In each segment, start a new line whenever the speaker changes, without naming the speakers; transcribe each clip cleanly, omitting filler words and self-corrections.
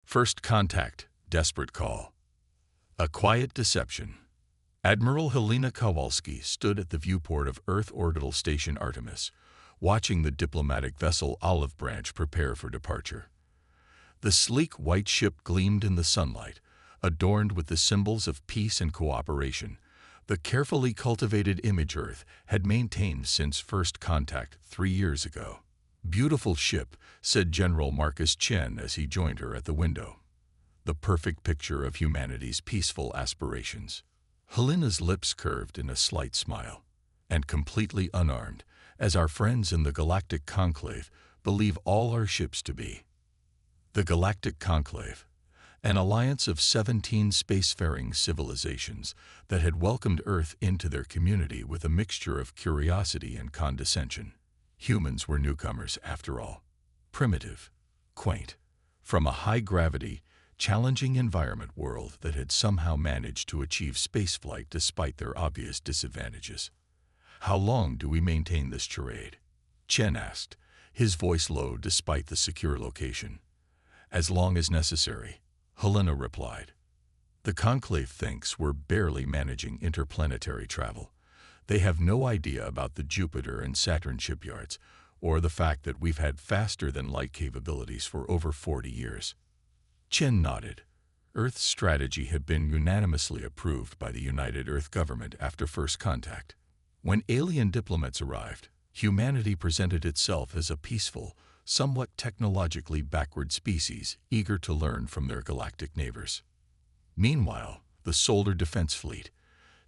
First contact, desperate call. A quiet deception. Admiral Helena Kowalski stood at the viewport of Earth Orbital Station Artemis, watching the diplomatic vessel Olive Branch prepare for departure. The sleek white ship gleamed in the sunlight, adorned with the symbols of peace and cooperation, the carefully cultivated image Earth had maintained since first contact 3 years ago. "Beautiful ship," said General Marcus Chen as he joined her at the window. "The perfect picture of humanity's peaceful aspirations." Helena's lips curved in a slight smile. "And completely unarmed, as our friends in the Galactic Conclave believe all our ships to be." The Galactic Conclave, an alliance of 17 spacefaring civilizations that had welcomed Earth into their community with a mixture of curiosity and condescension. Humans were newcomers, after all. Primitive, quaint, from a high-gravity, challenging environment world that had somehow managed to achieve spaceflight despite their obvious disadvantages. "How long do we maintain this charade?" Chen asked, his voice low despite the secure location. "As long as necessary," Helena replied. "The Conclave thinks we're barely managing interplanetary travel. They have no idea about the Jupiter and Saturn shipyards, or the fact that we've had faster-than-light capabilities for over 40 years. Chen nodded. Earth's strategy had been unanimously approved by the United Earth government after first contact. When alien diplomats arrived, humanity presented itself as a peaceful, somewhat technologically backward species eager to learn from their galactic neighbors. Meanwhile, the Solar Defense Fleet,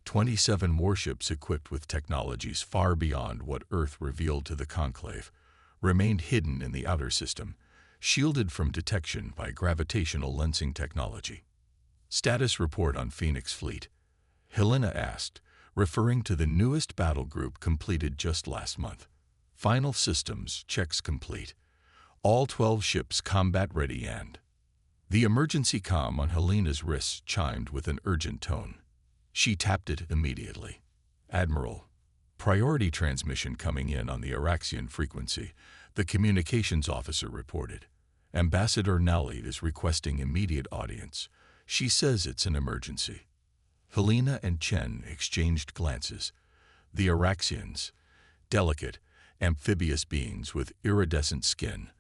27 warships equipped with technologies far beyond what Earth revealed to the Conclave, remained hidden in the outer system, shielded from detection by gravitational lensing technology. "Status report on Phoenix Fleet," Helena asked, referring to the newest battle group completed just last month. "Final systems checks complete. All 12 ships combat-ready and..." The emergency comm on Helena's wrist chimed with an urgent tone. She tapped it immediately. "Admiral, priority transmission coming in on the Araxian frequency," the communications officer reported. "Ambassador Nally is requesting immediate audience. She says it's an emergency." Helena and Chen exchanged glances. The Araxians, delicate, amphibious beings with iridescent skin,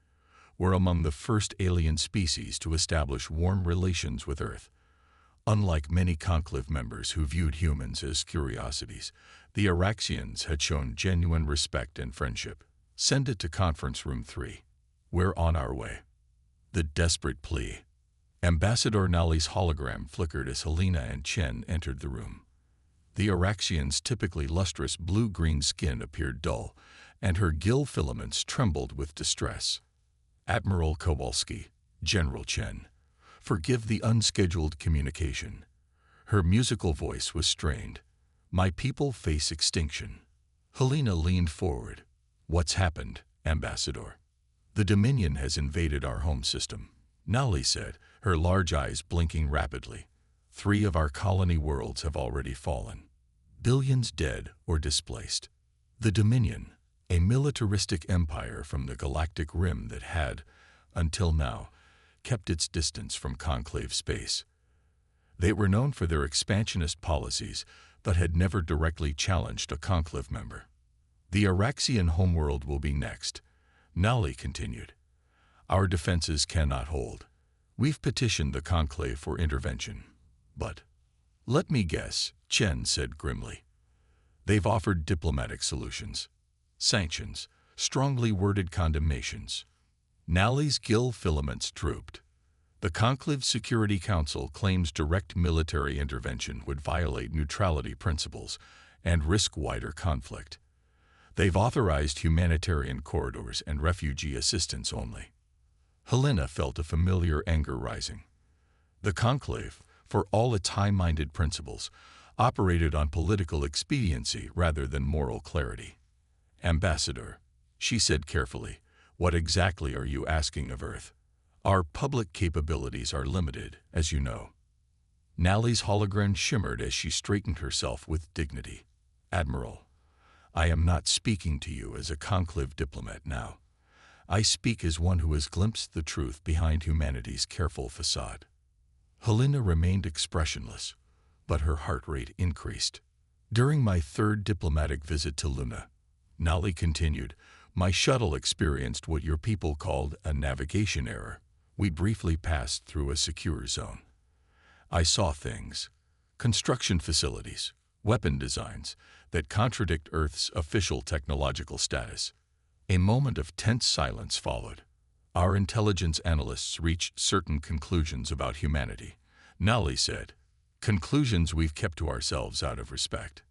were among the first alien species to establish warm relations with Earth. Unlike many Conclave members who viewed humans as curiosities, the Araxians had shown genuine respect and friendship. "Send it to Conference Room 3. We're on our way." The desperate plea. Ambassador Nally's hologram flickered as Helena and Chen entered the room. The Araxian's typically lustrous blue-green skin appeared dull, and her gill filaments trembled with distress. "Admiral Kowalski, General Chen, forgive the unscheduled communication." Her musical voice was strained. "My people face extinction." Helena leaned forward. "What's happened, Ambassador?" "The Dominion has invaded our home system," Nally said, her large eyes blinking rapidly. 3 of our colony worlds have already fallen. Billions dead or displaced. The Dominion, a militaristic empire from the galactic rim that had, until now, kept its distance from Conclave space. They were known for their expansionist policies, but had never directly challenged a Conclave member. "The Araxian homeworld will be next," Nally continued. "Our defenses cannot hold. We've petitioned the Conclave for intervention, but..." "Let me guess," Chen said grimly. "They've offered diplomatic solutions. Sanctions, strongly worded condemnations." Nally's gill filaments drooped. "The Conclave Security Council claims direct military intervention would violate neutrality principles and risk wider conflict. They've authorized humanitarian corridors and refugee assistance only." Helena felt a familiar anger rising. The Conclave, for all its high-minded principles, operated on political expediency rather than moral clarity. "Ambassador," she said carefully, "what exactly are you asking of Earth? Our public capabilities are limited, as you know." Nally's hologram shimmered as she straightened herself with dignity. "Admiral, I am not speaking to you as a Conclave diplomat now. I speak as one who has glimpsed the truth behind humanity's careful facade. Helena remained expressionless, but her heart rate increased. During my third diplomatic visit to Luna, Nali continued, my shuttle experienced what your people called a navigation error. We briefly passed through a secure zone. I saw things, construction facilities, weapon designs, that contradict Earth's official technological status. A moment of tense silence followed. Our intelligence analysts reached certain conclusions about humanity, Nali said. Conclusions we've kept to ourselves out of respect.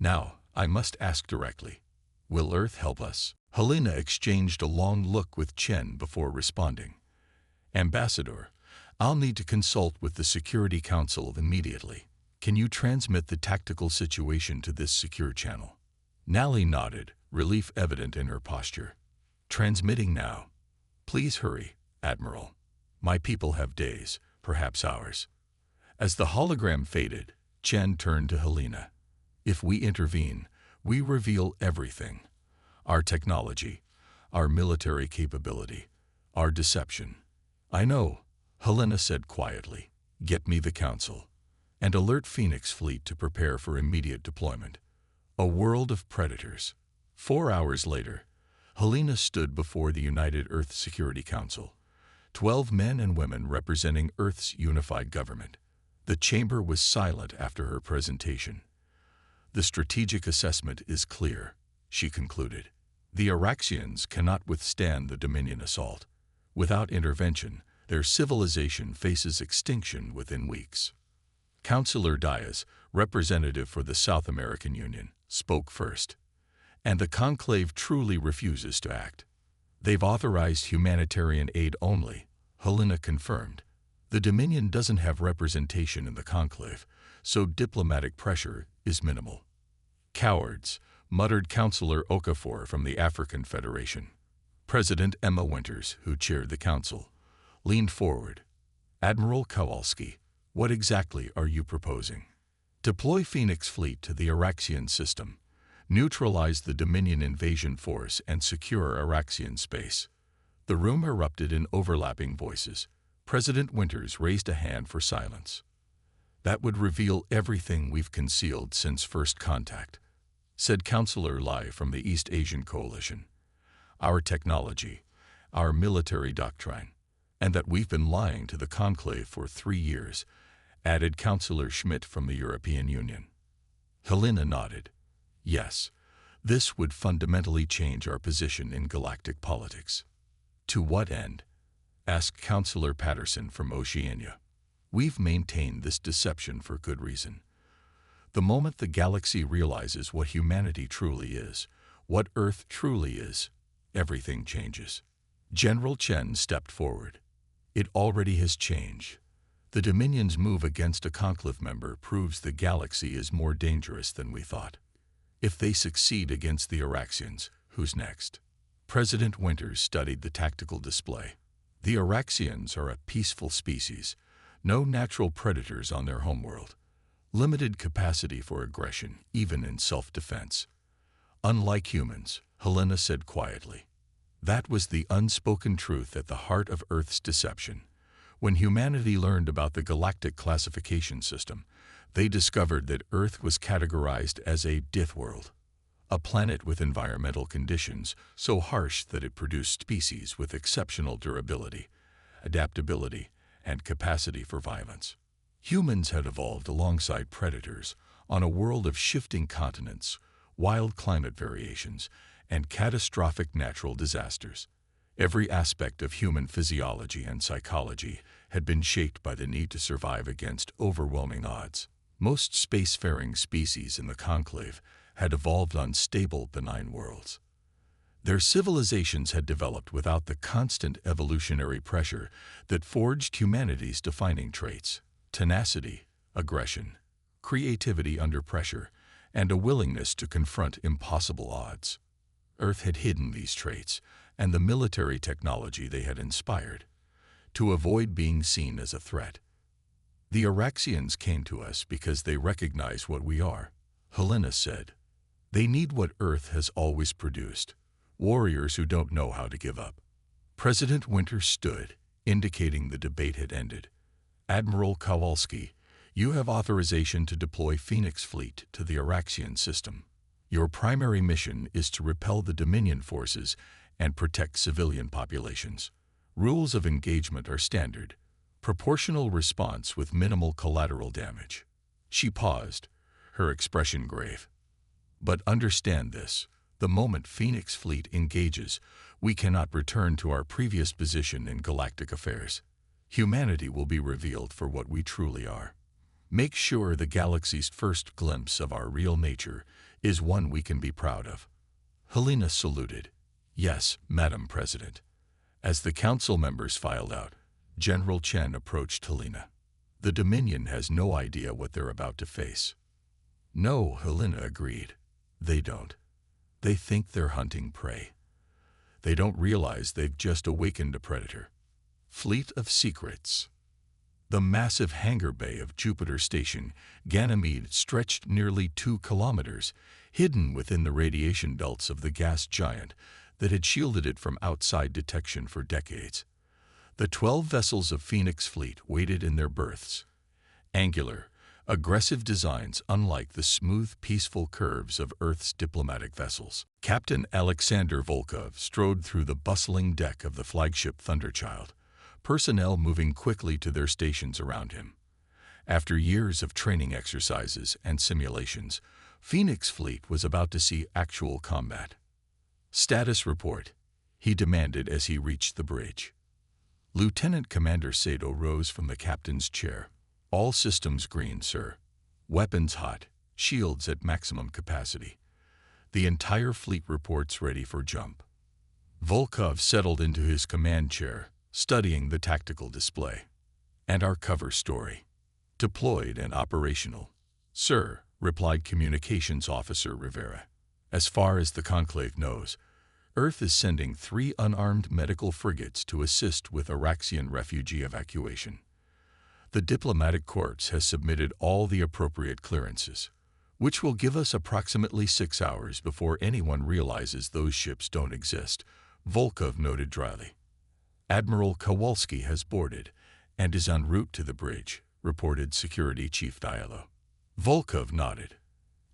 Now, I must ask directly, will Earth help us? Helena exchanged a long look with Chen before responding. Ambassador, I'll need to consult with the Security Council immediately. Can you transmit the tactical situation to this secure channel? Nali nodded, relief evident in her posture. Transmitting now. Please hurry, Admiral. My people have days, perhaps hours. As the hologram faded, Chen turned to Helena. If we intervene, we reveal everything. Our technology, our military capability, our deception. I know, Helena said quietly. Get me the council. And alert Phoenix Fleet to prepare for immediate deployment. A world of predators. 4 hours later, Helena stood before the United Earth Security Council. 12 men and women representing Earth's unified government. The chamber was silent after her presentation. The strategic assessment is clear, she concluded. The Araxians cannot withstand the Dominion assault. Without intervention, their civilization faces extinction within weeks. Councillor Diaz, representative for the South American Union, spoke first. And the conclave truly refuses to act. They've authorized humanitarian aid only, Helena confirmed. The Dominion doesn't have representation in the conclave, so diplomatic pressure is minimal. Cowards, muttered Councillor Okafor from the African Federation. President Emma Winters, who chaired the council, leaned forward. Admiral Kowalski, what exactly are you proposing? Deploy Phoenix Fleet to the Araxian system, neutralize the Dominion invasion force, and secure Araxian space. The room erupted in overlapping voices. President Winters raised a hand for silence. That would reveal everything we've concealed since first contact, said Councillor Lai from the East Asian Coalition. Our technology, our military doctrine, and that we've been lying to the conclave for 3 years, added Councillor Schmidt from the European Union. Helena nodded. Yes, this would fundamentally change our position in galactic politics. To what end? Asked Councillor Patterson from Oceania. We've maintained this deception for good reason. The moment the galaxy realizes what humanity truly is, what Earth truly is, everything changes. General Chen stepped forward. It already has changed. The Dominion's move against a conclave member proves the galaxy is more dangerous than we thought. If they succeed against the Araxians, who's next? President Winters studied the tactical display. The Araxians are a peaceful species, no natural predators on their homeworld, limited capacity for aggression, even in self-defense. Unlike humans, Helena said quietly. That was the unspoken truth at the heart of Earth's deception. When humanity learned about the galactic classification system, they discovered that Earth was categorized as a Deathworld, a planet with environmental conditions so harsh that it produced species with exceptional durability, adaptability, and capacity for violence. Humans had evolved alongside predators on a world of shifting continents, wild climate variations, and catastrophic natural disasters. Every aspect of human physiology and psychology had been shaped by the need to survive against overwhelming odds. Most spacefaring species in the conclave had evolved on stable, benign worlds. Their civilizations had developed without the constant evolutionary pressure that forged humanity's defining traits: tenacity, aggression, creativity under pressure, and a willingness to confront impossible odds. Earth had hidden these traits and the military technology they had inspired, to avoid being seen as a threat. The Araxians came to us because they recognize what we are, Helena said. They need what Earth has always produced, warriors who don't know how to give up. President Winter stood, indicating the debate had ended. Admiral Kowalski, you have authorization to deploy Phoenix Fleet to the Araxian system. Your primary mission is to repel the Dominion forces and protect civilian populations. Rules of engagement are standard. Proportional response with minimal collateral damage. She paused, her expression grave. But understand this, the moment Phoenix Fleet engages, we cannot return to our previous position in galactic affairs. Humanity will be revealed for what we truly are. Make sure the galaxy's first glimpse of our real nature is one we can be proud of. Helena saluted. Yes, Madam President. As the council members filed out, General Chen approached Helena. The Dominion has no idea what they're about to face. No, Helena agreed. They don't. They think they're hunting prey. They don't realize they've just awakened a predator. Fleet of Secrets. The massive hangar bay of Jupiter Station, Ganymede, stretched nearly 2 kilometers, hidden within the radiation belts of the gas giant that had shielded it from outside detection for decades. The 12 vessels of Phoenix Fleet waited in their berths. Angular, aggressive designs unlike the smooth, peaceful curves of Earth's diplomatic vessels. Captain Alexander Volkov strode through the bustling deck of the flagship Thunderchild, personnel moving quickly to their stations around him. After years of training exercises and simulations, Phoenix Fleet was about to see actual combat. Status report, he demanded as he reached the bridge. Lieutenant Commander Sato rose from the captain's chair. All systems green, sir. Weapons hot, shields at maximum capacity. The entire fleet reports ready for jump. Volkov settled into his command chair, studying the tactical display. And our cover story. Deployed and operational. Sir, replied Communications Officer Rivera. As far as the Conclave knows, Earth is sending 3 unarmed medical frigates to assist with Araxian refugee evacuation. The diplomatic corps has submitted all the appropriate clearances, which will give us approximately 6 hours before anyone realizes those ships don't exist, Volkov noted dryly. Admiral Kowalski has boarded and is en route to the bridge, reported Security Chief Diallo. Volkov nodded.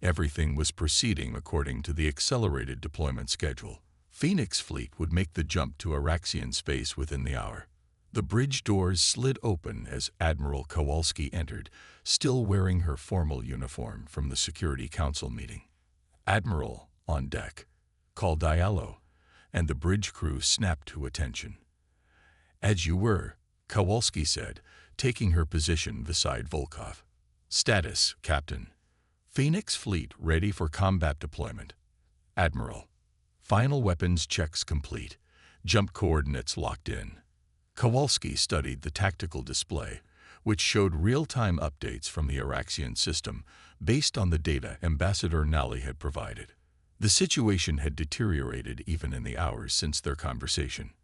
Everything was proceeding according to the accelerated deployment schedule. Phoenix Fleet would make the jump to Araxian space within the hour. The bridge doors slid open as Admiral Kowalski entered, still wearing her formal uniform from the Security Council meeting. Admiral, on deck, called Diallo, and the bridge crew snapped to attention. As you were, Kowalski said, taking her position beside Volkov. Status, Captain. Phoenix Fleet ready for combat deployment. Admiral. Final weapons checks complete. Jump coordinates locked in. Kowalski studied the tactical display, which showed real-time updates from the Araxian system based on the data Ambassador Nally had provided. The situation had deteriorated even in the hours since their conversation.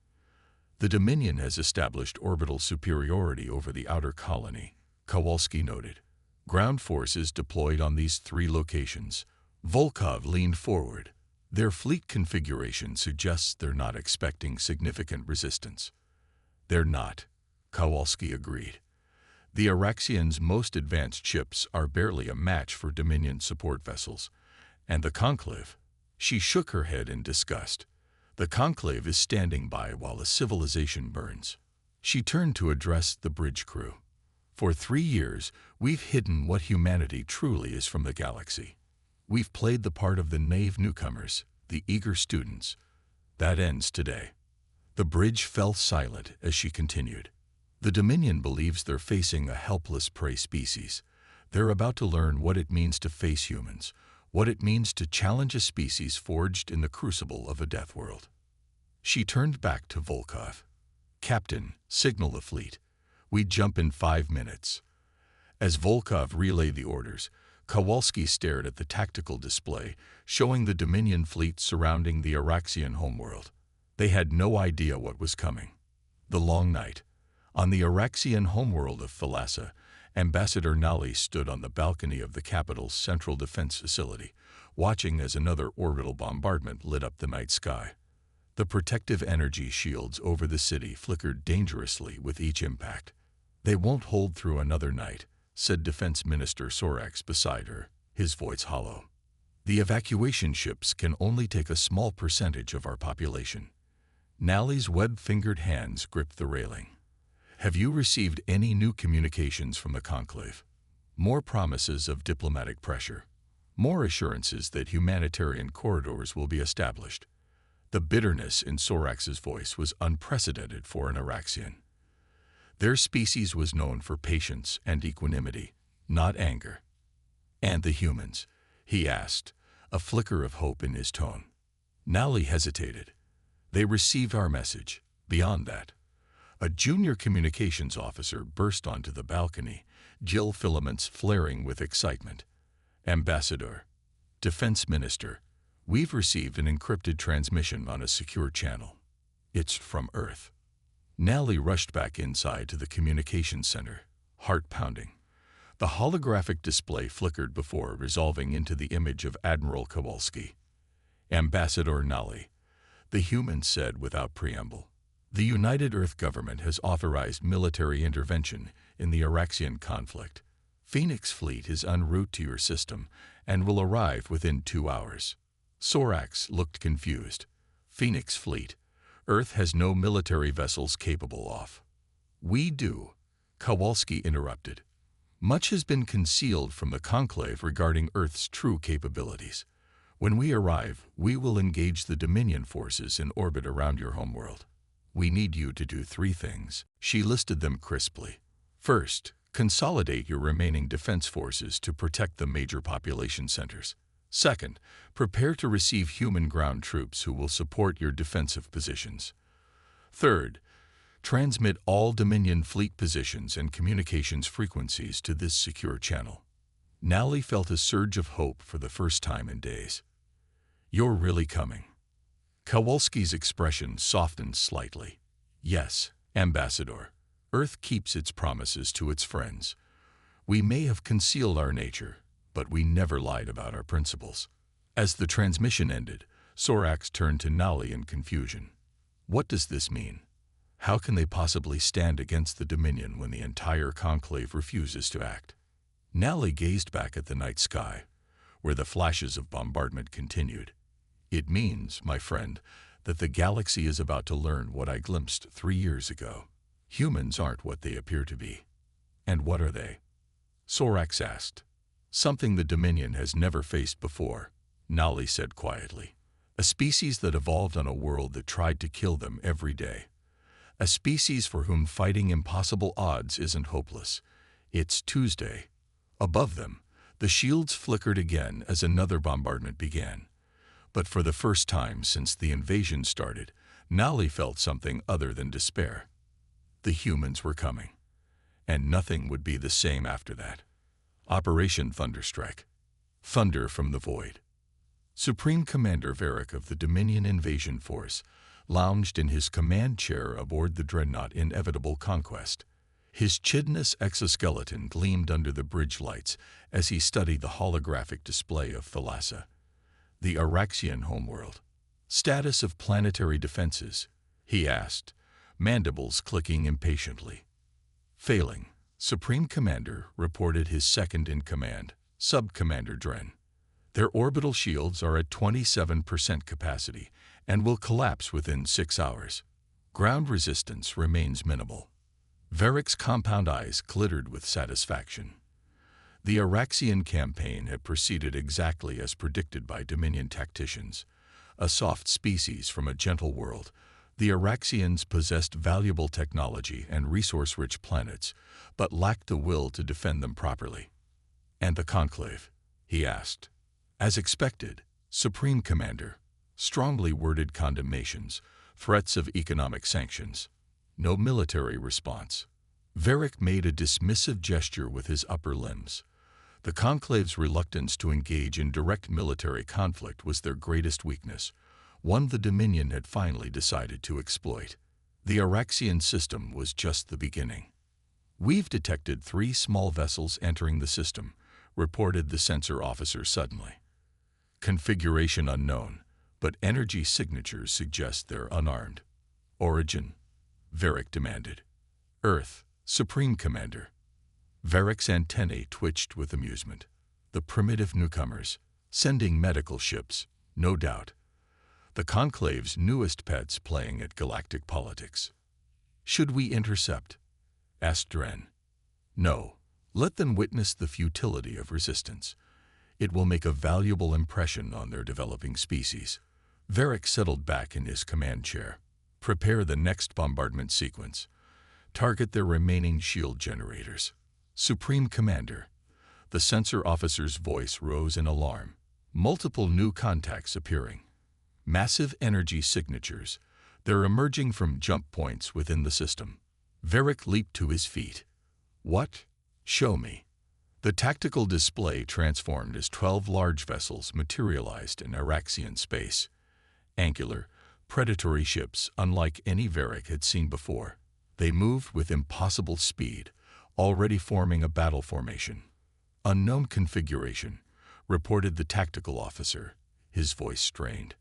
The Dominion has established orbital superiority over the outer colony, Kowalski noted. Ground forces deployed on these 3 locations. Volkov leaned forward. Their fleet configuration suggests they're not expecting significant resistance. They're not, Kowalski agreed. The Araxians' most advanced ships are barely a match for Dominion support vessels. And the Conclave? She shook her head in disgust. The Conclave is standing by while a civilization burns. She turned to address the bridge crew. For 3 years, we've hidden what humanity truly is from the galaxy. We've played the part of the naive newcomers, the eager students. That ends today. The bridge fell silent as she continued. The Dominion believes they're facing a helpless prey species. They're about to learn what it means to face humans, what it means to challenge a species forged in the crucible of a death world. She turned back to Volkov. Captain, signal the fleet. We jump in 5 minutes. As Volkov relayed the orders, Kowalski stared at the tactical display, showing the Dominion fleet surrounding the Araxian homeworld. They had no idea what was coming. The long night. On the Araxian homeworld of Thalassa, Ambassador Nally stood on the balcony of the capital's central defense facility, watching as another orbital bombardment lit up the night sky. The protective energy shields over the city flickered dangerously with each impact. "They won't hold through another night," said Defense Minister Sorax beside her, his voice hollow. "The evacuation ships can only take a small percentage of our population." Nally's web-fingered hands gripped the railing. "Have you received any new communications from the Conclave? More promises of diplomatic pressure? More assurances that humanitarian corridors will be established?" The bitterness in Sorax's voice was unprecedented for an Araxian. Their species was known for patience and equanimity, not anger. "And the humans?" he asked, a flicker of hope in his tone. Nally hesitated. "They received our message. Beyond that." A junior communications officer burst onto the balcony, Jill filaments flaring with excitement. "Ambassador, Defense Minister, we've received an encrypted transmission on a secure channel. It's from Earth." Nally rushed back inside to the communications center, heart pounding. The holographic display flickered before resolving into the image of Admiral Kowalski. "Ambassador Nally," the human said without preamble, "the United Earth government has authorized military intervention in the Araxian conflict. Phoenix Fleet is en route to your system and will arrive within 2 hours." Sorax looked confused. "Phoenix Fleet? Earth has no military vessels capable of." "We do," Kowalski interrupted. "Much has been concealed from the Conclave regarding Earth's true capabilities. When we arrive, we will engage the Dominion forces in orbit around your homeworld. We need you to do 3 things." She listed them crisply. "First, consolidate your remaining defense forces to protect the major population centers. Second, prepare to receive human ground troops who will support your defensive positions. Third, transmit all Dominion fleet positions and communications frequencies to this secure channel." Nally felt a surge of hope for the first time in days. "You're really coming?" Kowalski's expression softened slightly. "Yes, Ambassador. Earth keeps its promises to its friends. We may have concealed our nature, but we never lied about our principles." As the transmission ended, Sorax turned to Nally in confusion. "What does this mean? How can they possibly stand against the Dominion when the entire Conclave refuses to act?" Nally gazed back at the night sky, where the flashes of bombardment continued. "It means, my friend, that the galaxy is about to learn what I glimpsed 3 years ago. Humans aren't what they appear to be." "And what are they?" Sorax asked. "Something the Dominion has never faced before," Nally said quietly. "A species that evolved on a world that tried to kill them every day. A species for whom fighting impossible odds isn't hopeless. It's Tuesday." Above them, the shields flickered again as another bombardment began. But for the first time since the invasion started, Nally felt something other than despair. The humans were coming, and nothing would be the same after that. Operation Thunderstrike. Thunder from the void. Supreme Commander Varric of the Dominion Invasion Force lounged in his command chair aboard the dreadnought Inevitable Conquest. His chitinous exoskeleton gleamed under the bridge lights as he studied the holographic display of Thalassa, the Araxian homeworld. "Status of planetary defenses?" he asked, mandibles clicking impatiently. "Failing," Supreme Commander reported his second-in-command, Sub-Commander Dren. "Their orbital shields are at 27% capacity and will collapse within 6 hours. Ground resistance remains minimal." Varric's compound eyes glittered with satisfaction. The Araxian campaign had proceeded exactly as predicted by Dominion tacticians. A soft species from a gentle world, the Araxians possessed valuable technology and resource-rich planets, but lacked the will to defend them properly. "And the Conclave?" he asked. "As expected, Supreme Commander. Strongly worded condemnations, threats of economic sanctions. No military response." Varric made a dismissive gesture with his upper limbs. The Conclave's reluctance to engage in direct military conflict was their greatest weakness, one the Dominion had finally decided to exploit. The Araxian system was just the beginning. "We've detected 3 small vessels entering the system," reported the sensor officer suddenly. "Configuration unknown, but energy signatures suggest they're unarmed. Origin? Varric demanded. Earth, Supreme Commander. Varric's antennae twitched with amusement. The primitive newcomers, sending medical ships, no doubt. The Conclave's newest pets playing at galactic politics. Should we intercept? Asked Dren. No, let them witness the futility of resistance. It will make a valuable impression on their developing species. Varric settled back in his command chair. Prepare the next bombardment sequence. Target their remaining shield generators. Supreme Commander. The sensor officer's voice rose in alarm. Multiple new contacts appearing. Massive energy signatures. They're emerging from jump points within the system. Varric leaped to his feet. What? Show me. The tactical display transformed as 12 large vessels materialized in Araxian space. Angular, predatory ships unlike any Varric had seen before. They moved with impossible speed, already forming a battle formation. Unknown configuration, reported the tactical officer, his voice strained.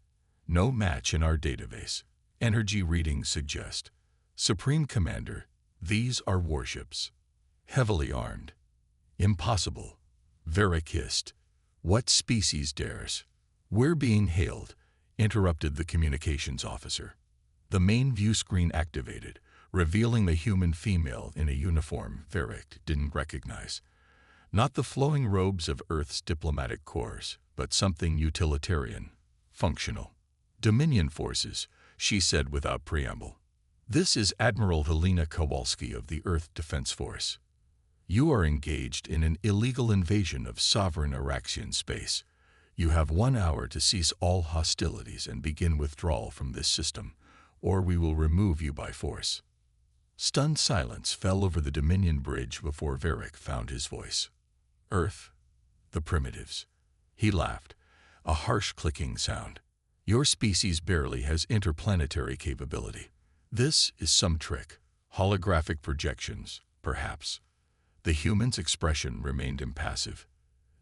No match in our database. Energy readings suggest. Supreme Commander, these are warships. Heavily armed. Impossible. Varric hissed. What species dares? We're being hailed, interrupted the communications officer. The main view screen activated, revealing the human female in a uniform Varric didn't recognize. Not the flowing robes of Earth's diplomatic corps, but something utilitarian, functional. Dominion forces, she said without preamble. This is Admiral Helena Kowalski of the Earth Defense Force. You are engaged in an illegal invasion of sovereign Araxian space. You have 1 hour to cease all hostilities and begin withdrawal from this system, or we will remove you by force. Stunned silence fell over the Dominion bridge before Varric found his voice. Earth? The primitives. He laughed, a harsh clicking sound. Your species barely has interplanetary capability. This is some trick. Holographic projections, perhaps. The human's expression remained impassive.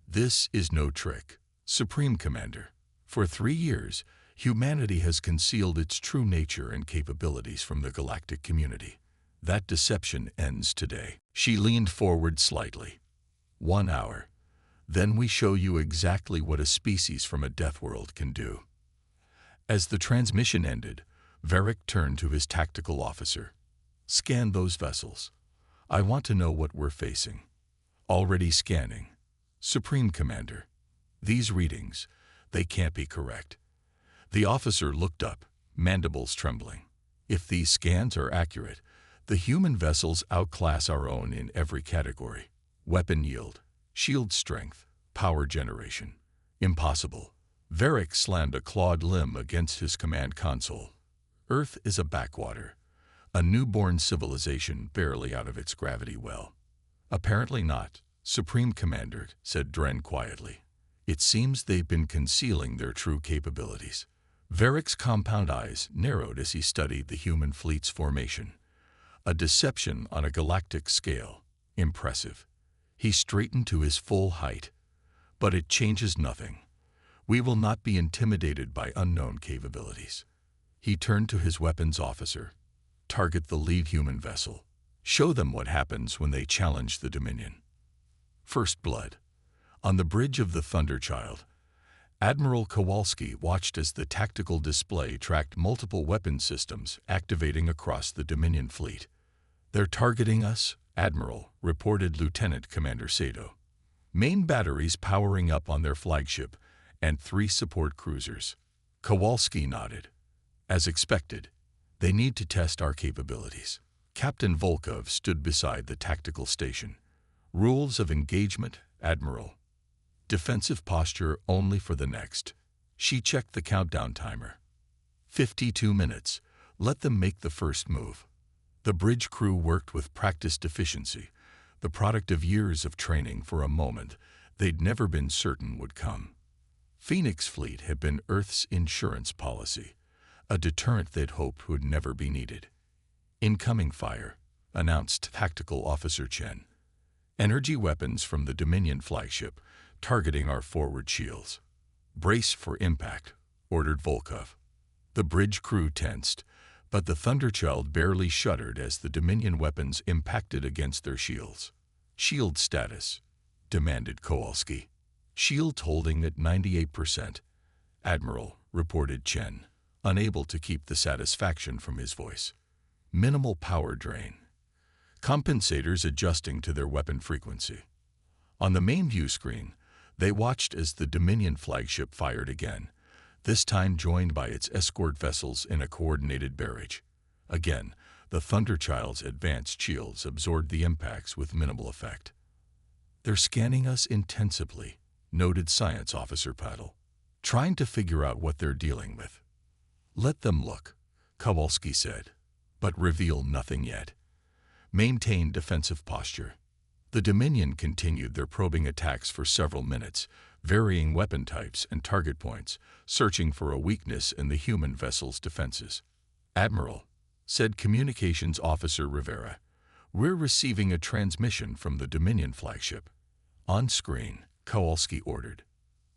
This is no trick, Supreme Commander. For 3 years, humanity has concealed its true nature and capabilities from the galactic community. That deception ends today. She leaned forward slightly. 1 hour. Then we show you exactly what a species from a death world can do. As the transmission ended, Varric turned to his tactical officer. Scan those vessels. I want to know what we're facing. Already scanning. Supreme Commander. These readings, they can't be correct. The officer looked up, mandibles trembling. If these scans are accurate, the human vessels outclass our own in every category. Weapon yield, shield strength, power generation. Impossible. Varric slammed a clawed limb against his command console. Earth is a backwater. A newborn civilization barely out of its gravity well. Apparently not, Supreme Commander, said Dren quietly. It seems they've been concealing their true capabilities. Varric's compound eyes narrowed as he studied the human fleet's formation. A deception on a galactic scale. Impressive. He straightened to his full height. But it changes nothing. We will not be intimidated by unknown capabilities. He turned to his weapons officer. Target the lead human vessel. Show them what happens when they challenge the Dominion. First blood. On the bridge of the Thunderchild, Admiral Kowalski watched as the tactical display tracked multiple weapon systems activating across the Dominion fleet. They're targeting us, Admiral, reported Lieutenant Commander Sato. Main batteries powering up on their flagship and 3 support cruisers. Kowalski nodded. As expected, they need to test our capabilities. Captain Volkov stood beside the tactical station. Rules of engagement, Admiral. Defensive posture only for the next. She checked the countdown timer. 52 minutes. Let them make the first move. The bridge crew worked with practiced efficiency, the product of years of training for a moment they'd never been certain would come. Phoenix Fleet had been Earth's insurance policy, a deterrent they'd hoped would never be needed. Incoming fire, announced Tactical Officer Chen. Energy weapons from the Dominion flagship, targeting our forward shields. Brace for impact. ordered Volkov. The bridge crew tensed, but the Thunderchild barely shuddered as the Dominion weapons impacted against their shields. "Shield status," demanded Kowalski. "Shield holding at 98%. Admiral," reported Chen, unable to keep the satisfaction from his voice. "Minimal power drain. Compensators adjusting to their weapon frequency." On the main view screen, they watched as the Dominion flagship fired again, this time joined by its escort vessels in a coordinated barrage. Again, the Thunderchild's advanced shields absorbed the impacts with minimal effect. "They're scanning us intensively," noted Science Officer Paddle, "trying to figure out what they're dealing with." "Let them look," Kowalski said, "but reveal nothing yet. Maintain defensive posture." The Dominion continued their probing attacks for several minutes, varying weapon types and target points, searching for a weakness in the human vessel's defenses. "Admiral," said Communications Officer Rivera, "we're receiving a transmission from the Dominion flagship." On screen, Kowalski ordered.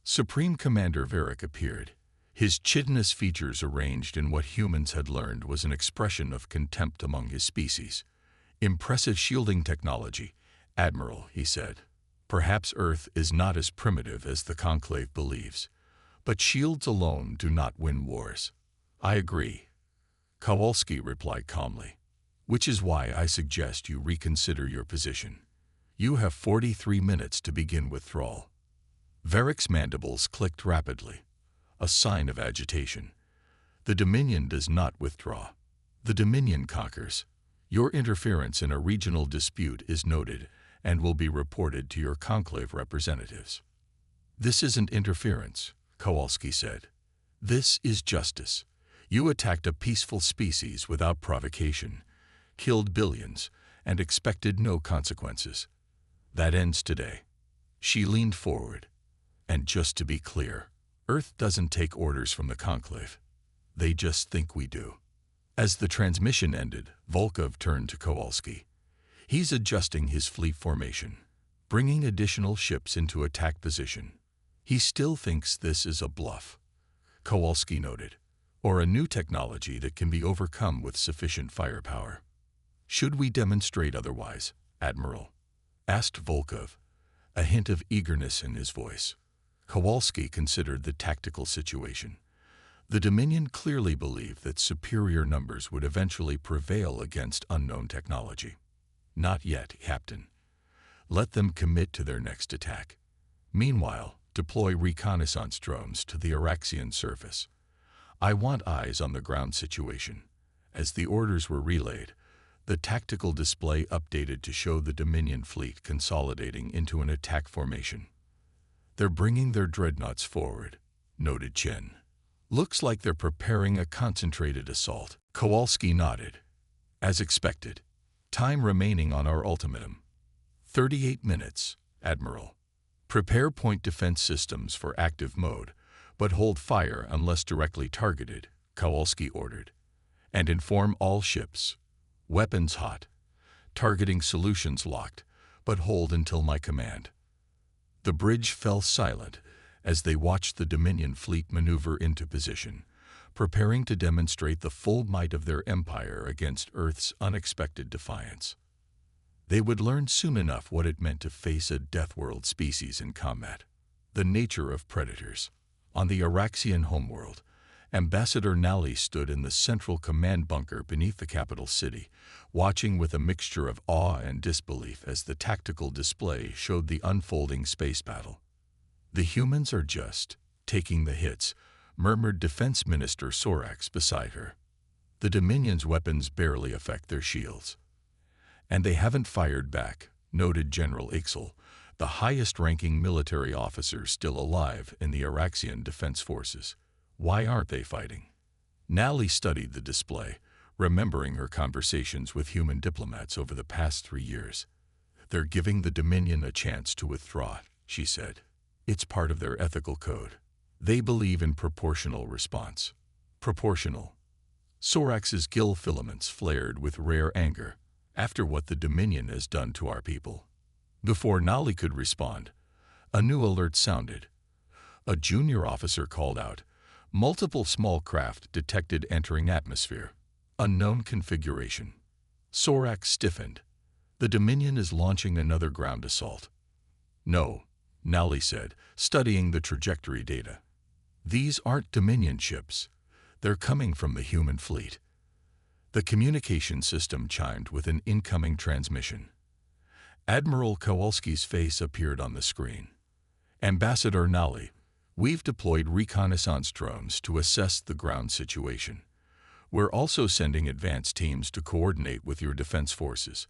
Supreme Commander Varric appeared, his chitinous features arranged in what humans had learned was an expression of contempt among his species. "Impressive shielding technology, Admiral," he said. "Perhaps Earth is not as primitive as the Conclave believes, but shields alone do not win wars." "I agree," Kowalski replied calmly, "which is why I suggest you reconsider your position. You have 43 minutes to begin withdrawal." Varric's mandibles clicked rapidly, a sign of agitation. "The Dominion does not withdraw. The Dominion conquers. Your interference in a regional dispute is noted and will be reported to your Conclave representatives." "This isn't interference," Kowalski said. "This is justice. You attacked a peaceful species without provocation, killed billions, and expected no consequences. That ends today." She leaned forward. "And just to be clear, Earth doesn't take orders from the Conclave. They just think we do." As the transmission ended, Volkov turned to Kowalski. "He's adjusting his fleet formation, bringing additional ships into attack position. He still thinks this is a bluff," Kowalski noted, "or a new technology that can be overcome with sufficient firepower." "Should we demonstrate otherwise, Admiral?" asked Volkov, a hint of eagerness in his voice. Kowalski considered the tactical situation. The Dominion clearly believed that superior numbers would eventually prevail against unknown technology. "Not yet, Captain. Let them commit to their next attack. Meanwhile, deploy reconnaissance drones to the Araxian surface. I want eyes on the ground situation." As the orders were relayed, the tactical display updated to show the Dominion fleet consolidating into an attack formation. "They're bringing their dreadnoughts forward," noted Chen. "Looks like they're preparing a concentrated assault." Kowalski nodded. "As expected. Time remaining on our ultimatum: 38 minutes, Admiral. Prepare point defense systems for active mode, but hold fire unless directly targeted," Kowalski ordered. "And inform all ships. Weapons hot. Targeting solutions locked, but hold until my command." The bridge fell silent as they watched the Dominion fleet maneuver into position, preparing to demonstrate the full might of their empire against Earth's unexpected defiance. They would learn soon enough what it meant to face a Deathworld species in combat. The nature of predators. On the Araxian homeworld, Ambassador Nally stood in the central command bunker beneath the capital city, watching with a mixture of awe and disbelief as the tactical display showed the unfolding space battle. "The humans are just taking the hits," murmured Defense Minister Sorax beside her. "The Dominion's weapons barely affect their shields." "And they haven't fired back," noted General Ixel, the highest-ranking military officer still alive in the Araxian Defense Forces. "Why aren't they fighting?" Nally studied the display, remembering her conversations with human diplomats over the past 3 years. "They're giving the Dominion a chance to withdraw," she said. "It's part of their ethical code. They believe in proportional response." "Proportional?" Sorax's gill filaments flared with rare anger. "After what the Dominion has done to our people." Before Nally could respond, a new alert sounded. A junior officer called out, Multiple small craft detected entering atmosphere. Unknown configuration. Sorax stiffened. The Dominion is launching another ground assault. No, Nally said, studying the trajectory data. These aren't Dominion ships. They're coming from the human fleet. The communication system chimed with an incoming transmission. Admiral Kowalski's face appeared on the screen. Ambassador Nally, we've deployed reconnaissance drones to assess the ground situation. We're also sending advance teams to coordinate with your defense forces.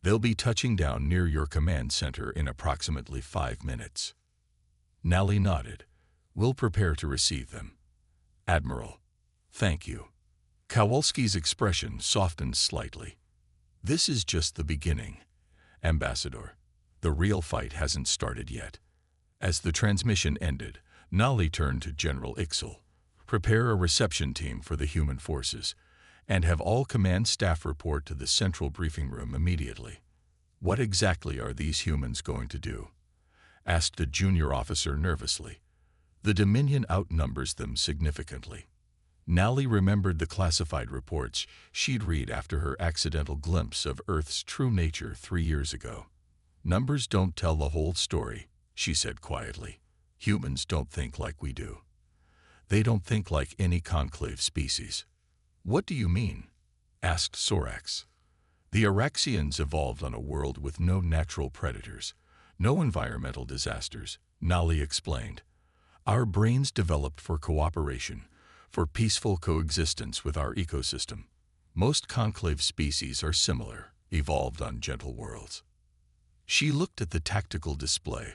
They'll be touching down near your command center in approximately 5 minutes. Nally nodded. We'll prepare to receive them. Admiral, thank you. Kowalski's expression softened slightly. This is just the beginning, Ambassador. The real fight hasn't started yet. As the transmission ended, Nally turned to General Ixel. Prepare a reception team for the human forces, and have all command staff report to the central briefing room immediately. What exactly are these humans going to do? Asked a junior officer nervously. The Dominion outnumbers them significantly. Nally remembered the classified reports she'd read after her accidental glimpse of Earth's true nature 3 years ago. Numbers don't tell the whole story, she said quietly. Humans don't think like we do. They don't think like any conclave species. What do you mean? Asked Sorax. The Araxians evolved on a world with no natural predators, no environmental disasters, Nally explained. Our brains developed for cooperation, for peaceful coexistence with our ecosystem. Most conclave species are similar, evolved on gentle worlds. She looked at the tactical display,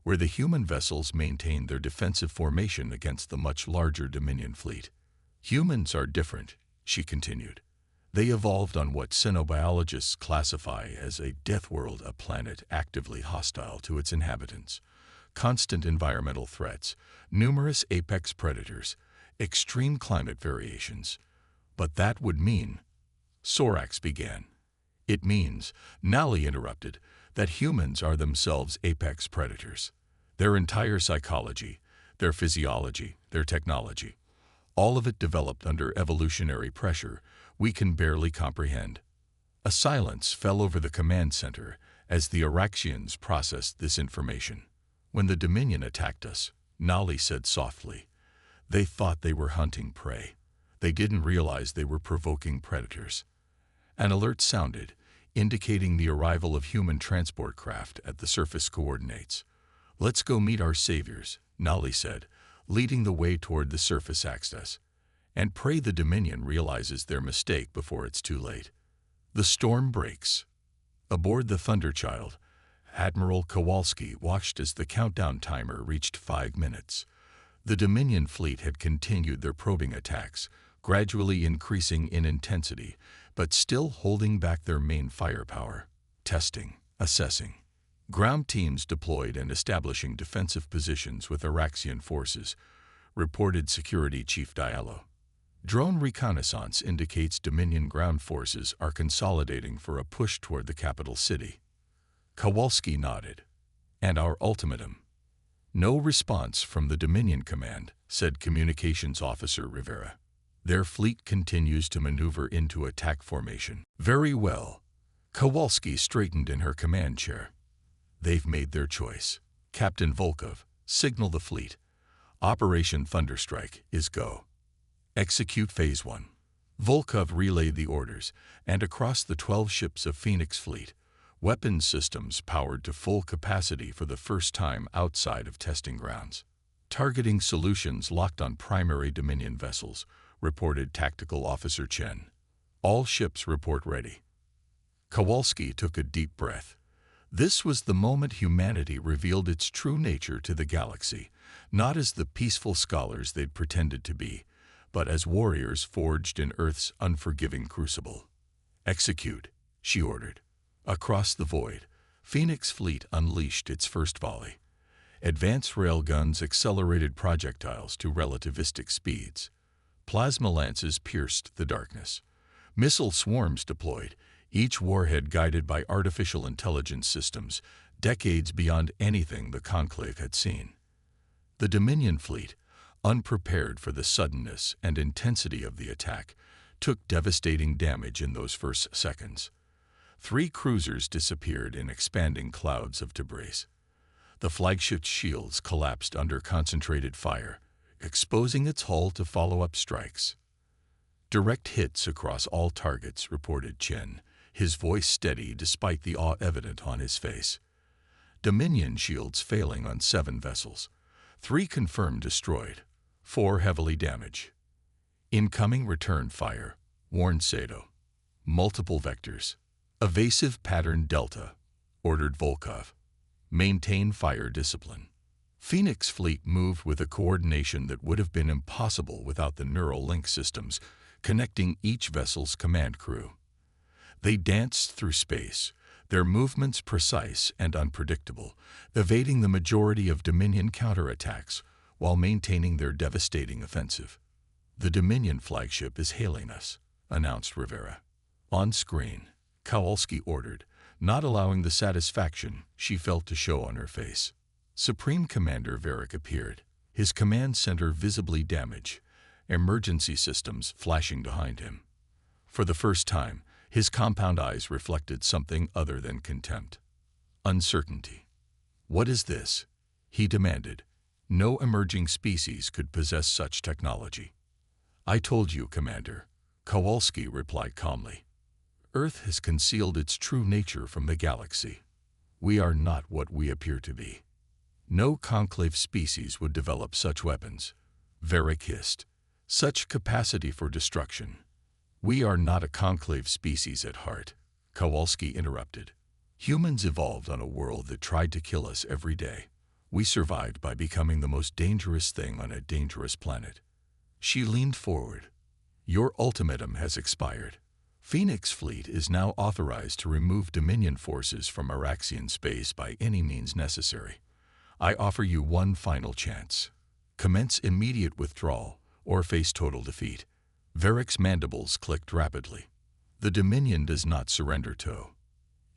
where the human vessels maintained their defensive formation against the much larger Dominion fleet. Humans are different, she continued. They evolved on what xenobiologists classify as a death world, a planet actively hostile to its inhabitants. Constant environmental threats, numerous apex predators, extreme climate variations. But that would mean, Sorax began. It means, Nally interrupted, that humans are themselves apex predators. Their entire psychology, their physiology, their technology, all of it developed under evolutionary pressure we can barely comprehend. A silence fell over the command center as the Araxians processed this information. When the Dominion attacked us, Nally said softly, they thought they were hunting prey. They didn't realize they were provoking predators. An alert sounded, indicating the arrival of human transport craft at the surface coordinates. Let's go meet our saviors, Nally said, leading the way toward the surface access. And pray the Dominion realizes their mistake before it's too late. The storm breaks. Aboard the Thunderchild, Admiral Kowalski watched as the countdown timer reached 5 minutes. The Dominion fleet had continued their probing attacks, gradually increasing in intensity, but still holding back their main firepower. Testing, assessing. Ground teams deployed and establishing defensive positions with Araxian forces, reported Security Chief Diallo. Drone reconnaissance indicates Dominion ground forces are consolidating for a push toward the capital city. Kowalski nodded. And our ultimatum? No response from the Dominion command, said Communications Officer Rivera. Their fleet continues to maneuver into attack formation. Very well. Kowalski straightened in her command chair. They've made their choice. Captain Volkov, signal the fleet. Operation Thunderstrike is go. Execute Phase 1. Volkov relayed the orders, and across the 12 ships of Phoenix Fleet, weapons systems powered to full capacity for the first time outside of testing grounds. Targeting solutions locked on primary Dominion vessels, reported Tactical Officer Chen. All ships report ready. Kowalski took a deep breath. This was the moment humanity revealed its true nature to the galaxy, not as the peaceful scholars they'd pretended to be, but as warriors forged in Earth's unforgiving crucible. Execute, she ordered. Across the void, Phoenix Fleet unleashed its first volley. Advanced railguns accelerated projectiles to relativistic speeds. Plasma lances pierced the darkness. Missile swarms deployed, each warhead guided by artificial intelligence systems, decades beyond anything the Conclave had seen. The Dominion fleet, unprepared for the suddenness and intensity of the attack, took devastating damage in those first seconds. 3 cruisers disappeared in expanding clouds of debris. The flagship's shields collapsed under concentrated fire, exposing its hull to follow-up strikes. "Direct hits across all targets," reported Chen, his voice steady despite the awe evident on his face. "Dominion shields failing on 7 vessels. 3 confirmed destroyed, 4 heavily damaged. Incoming return fire," warned Sato. "Multiple vectors. Evasive pattern Delta," ordered Volkov. "Maintain fire discipline." Phoenix Fleet moved with a coordination that would have been impossible without the neural link systems connecting each vessel's command crew. They danced through space, their movements precise and unpredictable, evading the majority of Dominion counterattacks while maintaining their devastating offensive. "The Dominion flagship is hailing us," announced Rivera. On screen, Kowalski ordered, not allowing the satisfaction she felt to show on her face. Supreme Commander Varric appeared, his command center visibly damaged, emergency systems flashing behind him. For the first time, his compound eyes reflected something other than contempt. Uncertainty. "What is this?" he demanded. No emerging species could possess such technology. "I told you, Commander," Kowalski replied calmly. "Earth has concealed its true nature from the galaxy. We are not what we appear to be. No conclave species would develop such weapons," Varric hissed. "Such capacity for destruction. We are not a conclave species at heart," Kowalski interrupted. "Humans evolved on a world that tried to kill us every day. We survived by becoming the most dangerous thing on a dangerous planet." She leaned forward. "Your ultimatum has expired. Phoenix Fleet is now authorized to remove Dominion forces from Araxian space by any means necessary. I offer you one final chance. Commence immediate withdrawal or face total defeat." Varric's mandibles clicked rapidly. "The Dominion does not surrender to."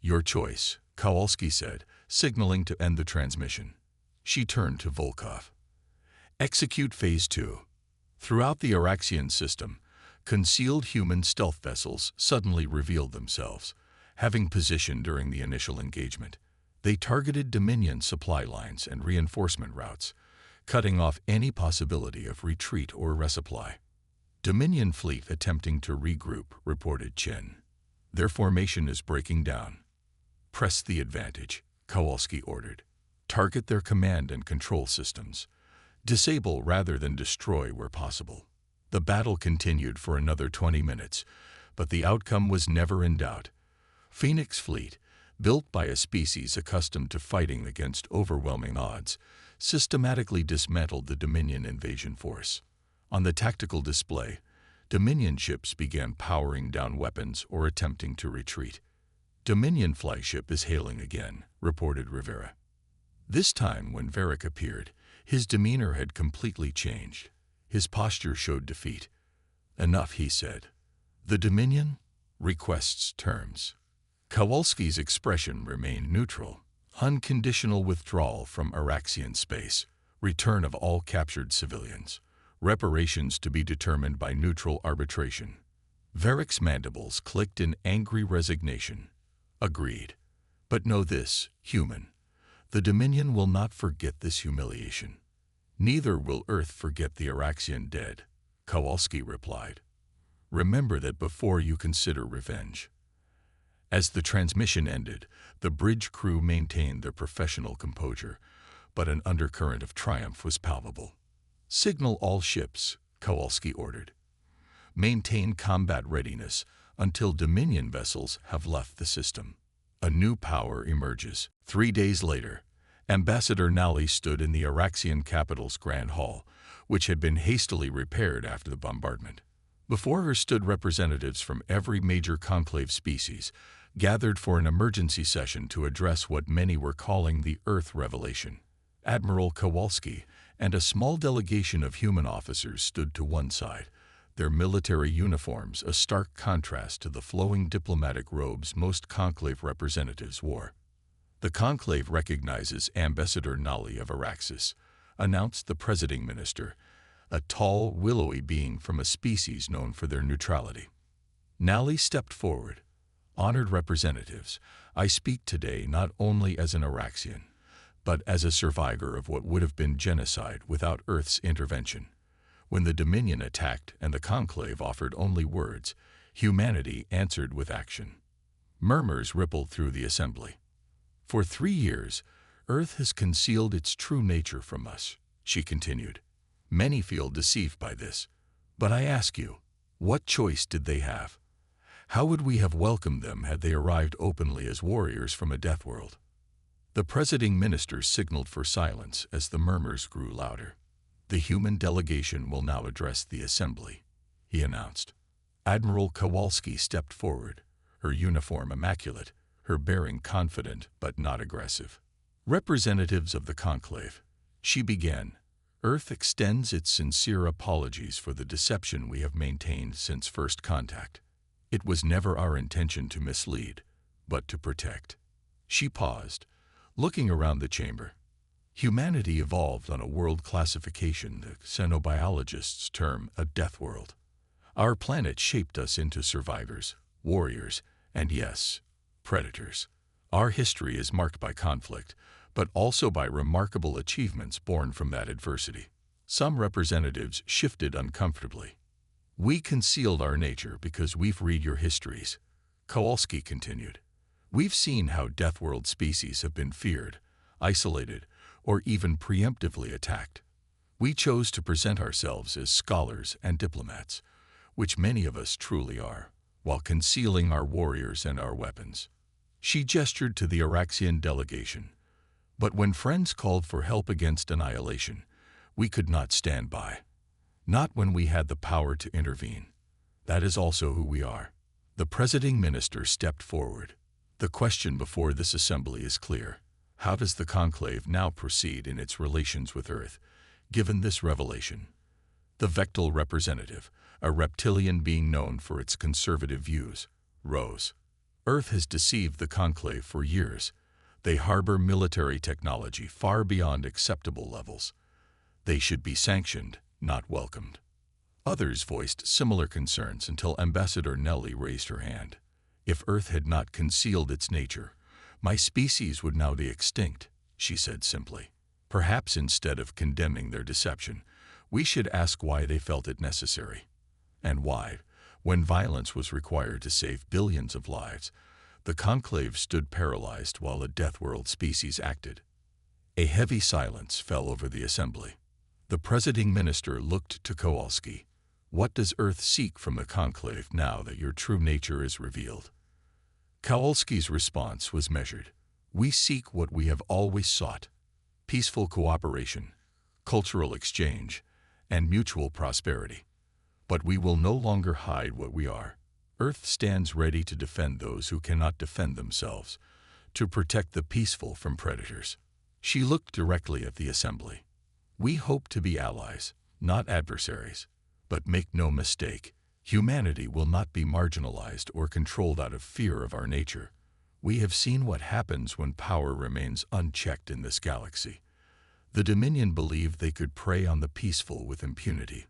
"Your choice," Kowalski said, signaling to end the transmission. She turned to Volkov. "Execute Phase 2. Throughout the Araxian system, concealed human stealth vessels suddenly revealed themselves, having position during the initial engagement. They targeted Dominion supply lines and reinforcement routes, cutting off any possibility of retreat or resupply. "Dominion fleet attempting to regroup," reported Chen. "Their formation is breaking down." "Press the advantage," Kowalski ordered. "Target their command and control systems. Disable rather than destroy where possible." The battle continued for another 20 minutes, but the outcome was never in doubt. Phoenix Fleet, built by a species accustomed to fighting against overwhelming odds, systematically dismantled the Dominion invasion force. On the tactical display, Dominion ships began powering down weapons or attempting to retreat. "Dominion flagship is hailing again," reported Rivera. This time, when Varric appeared, his demeanor had completely changed. His posture showed defeat. "Enough," he said. "The Dominion requests terms." Kowalski's expression remained neutral. "Unconditional withdrawal from Araxian space, return of all captured civilians, reparations to be determined by neutral arbitration." Varric's mandibles clicked in angry resignation. "Agreed. But know this, human. The Dominion will not forget this humiliation. Neither will Earth forget the Araxian dead," Kowalski replied. "Remember that before you consider revenge." As the transmission ended, the bridge crew maintained their professional composure, but an undercurrent of triumph was palpable. "Signal all ships," Kowalski ordered. "Maintain combat readiness until Dominion vessels have left the system. A new power emerges." 3 days later, Ambassador Nally stood in the Araxian capital's Grand Hall, which had been hastily repaired after the bombardment. Before her stood representatives from every major conclave species, gathered for an emergency session to address what many were calling the Earth Revelation. Admiral Kowalski and a small delegation of human officers stood to one side, their military uniforms a stark contrast to the flowing diplomatic robes most conclave representatives wore. "The conclave recognizes Ambassador Nally of Araxis," announced the presiding minister, a tall, willowy being from a species known for their neutrality. Nally stepped forward. "Honored representatives, I speak today not only as an Araxian, but as a survivor of what would have been genocide without Earth's intervention. When the Dominion attacked and the Conclave offered only words, humanity answered with action." Murmurs rippled through the assembly. "For 3 years, Earth has concealed its true nature from us," she continued. "Many feel deceived by this. But I ask you, what choice did they have? How would we have welcomed them had they arrived openly as warriors from a death world?" The presiding minister signaled for silence as the murmurs grew louder. "The human delegation will now address the assembly," he announced. Admiral Kowalski stepped forward, her uniform immaculate, her bearing confident but not aggressive. "Representatives of the Conclave," she began, "Earth extends its sincere apologies for the deception we have maintained since first contact. It was never our intention to mislead, but to protect." She paused, looking around the chamber. "Humanity evolved on a world classification the xenobiologists term a death world. Our planet shaped us into survivors, warriors, and yes, predators. Our history is marked by conflict, but also by remarkable achievements born from that adversity." Some representatives shifted uncomfortably. "We concealed our nature because we've read your histories," Kowalski continued. "We've seen how Deathworld species have been feared, isolated, or even preemptively attacked. We chose to present ourselves as scholars and diplomats, which many of us truly are, while concealing our warriors and our weapons." She gestured to the Araxian delegation. "But when friends called for help against annihilation, we could not stand by. Not when we had the power to intervene. That is also who we are." The presiding minister stepped forward. "The question before this assembly is clear. How does the Conclave now proceed in its relations with Earth, given this revelation?" The Vectal representative, a reptilian being known for its conservative views, rose. "Earth has deceived the Conclave for years. They harbor military technology far beyond acceptable levels. They should be sanctioned, not welcomed." Others voiced similar concerns until Ambassador Nellie raised her hand. "If Earth had not concealed its nature, my species would now be extinct," she said simply. "Perhaps instead of condemning their deception, we should ask why they felt it necessary. And why, when violence was required to save billions of lives, the Conclave stood paralyzed while a Deathworld species acted." A heavy silence fell over the assembly. The presiding minister looked to Kowalski. "What does Earth seek from the Conclave now that your true nature is revealed?" Kowalski's response was measured. "We seek what we have always sought: peaceful cooperation, cultural exchange, and mutual prosperity. But we will no longer hide what we are. Earth stands ready to defend those who cannot defend themselves, to protect the peaceful from predators." She looked directly at the assembly. "We hope to be allies, not adversaries. But make no mistake, humanity will not be marginalized or controlled out of fear of our nature. We have seen what happens when power remains unchecked in this galaxy. The Dominion believed they could prey on the peaceful with impunity.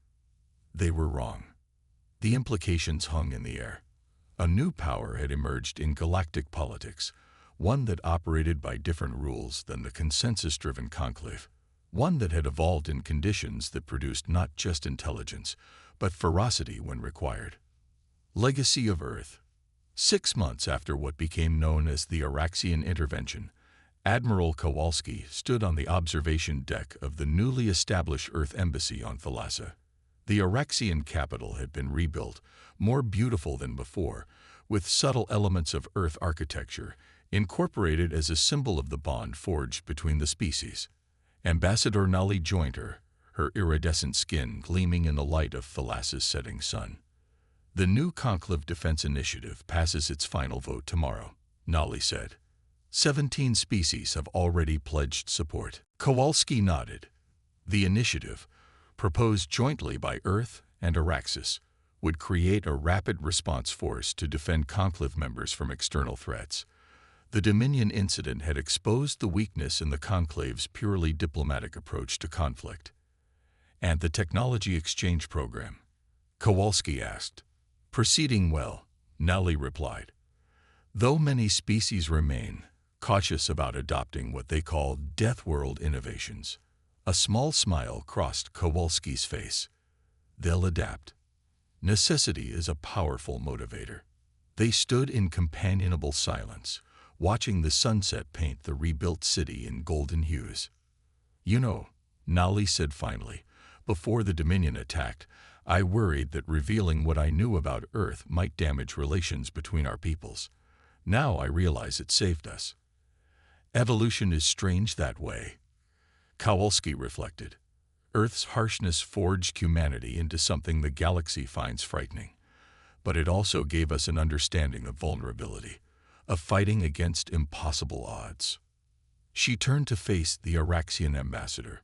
They were wrong. The implications hung in the air. A new power had emerged in galactic politics, one that operated by different rules than the consensus-driven Conclave, one that had evolved in conditions that produced not just intelligence, but ferocity when required. Legacy of Earth. 6 months after what became known as the Araxian Intervention, Admiral Kowalski stood on the observation deck of the newly established Earth Embassy on Thalassa. The Araxian capital had been rebuilt, more beautiful than before, with subtle elements of Earth architecture, incorporated as a symbol of the bond forged between the species. Ambassador Nally joined her iridescent skin gleaming in the light of Thalassa's setting sun. "The new Conclave Defense Initiative passes its final vote tomorrow," Nally said. 17 species have already pledged support. Kowalski nodded. The initiative, proposed jointly by Earth and Araxis, would create a rapid response force to defend Conclave members from external threats. The Dominion incident had exposed the weakness in the Conclave's purely diplomatic approach to conflict. And the technology exchange program? Kowalski asked. Proceeding well, Nally replied. Though many species remain cautious about adopting what they call Deathworld innovations, a small smile crossed Kowalski's face. They'll adapt. Necessity is a powerful motivator. They stood in companionable silence, watching the sunset paint the rebuilt city in golden hues. You know, Nally said finally, before the Dominion attacked, I worried that revealing what I knew about Earth might damage relations between our peoples. Now I realize it saved us. Evolution is strange that way, Kowalski reflected. Earth's harshness forged humanity into something the galaxy finds frightening, but it also gave us an understanding of vulnerability, of fighting against impossible odds. She turned to face the Araxian ambassador.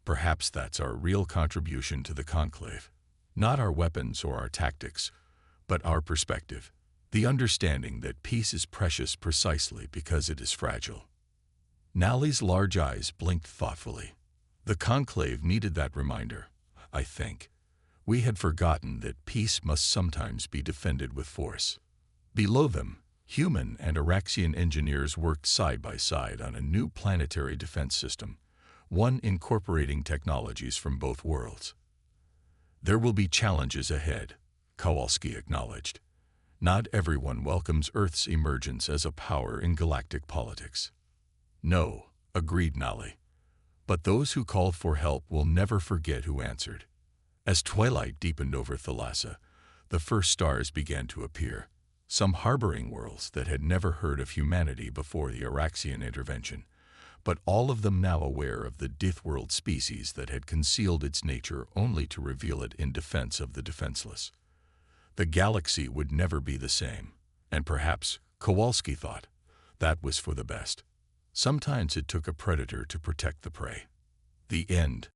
Perhaps that's our real contribution to the conclave. Not our weapons or our tactics, but our perspective. The understanding that peace is precious precisely because it is fragile. Nally's large eyes blinked thoughtfully. The conclave needed that reminder, I think. We had forgotten that peace must sometimes be defended with force. Below them, human and Araxian engineers worked side by side on a new planetary defense system, one incorporating technologies from both worlds. There will be challenges ahead, Kowalski acknowledged. Not everyone welcomes Earth's emergence as a power in galactic politics. No, agreed Nally. But those who called for help will never forget who answered. As twilight deepened over Thalassa, the first stars began to appear, some harboring worlds that had never heard of humanity before the Araxian intervention, but all of them now aware of the Deathworld species that had concealed its nature only to reveal it in defense of the defenseless. The galaxy would never be the same, and perhaps, Kowalski thought, that was for the best. Sometimes it took a predator to protect the prey. The end.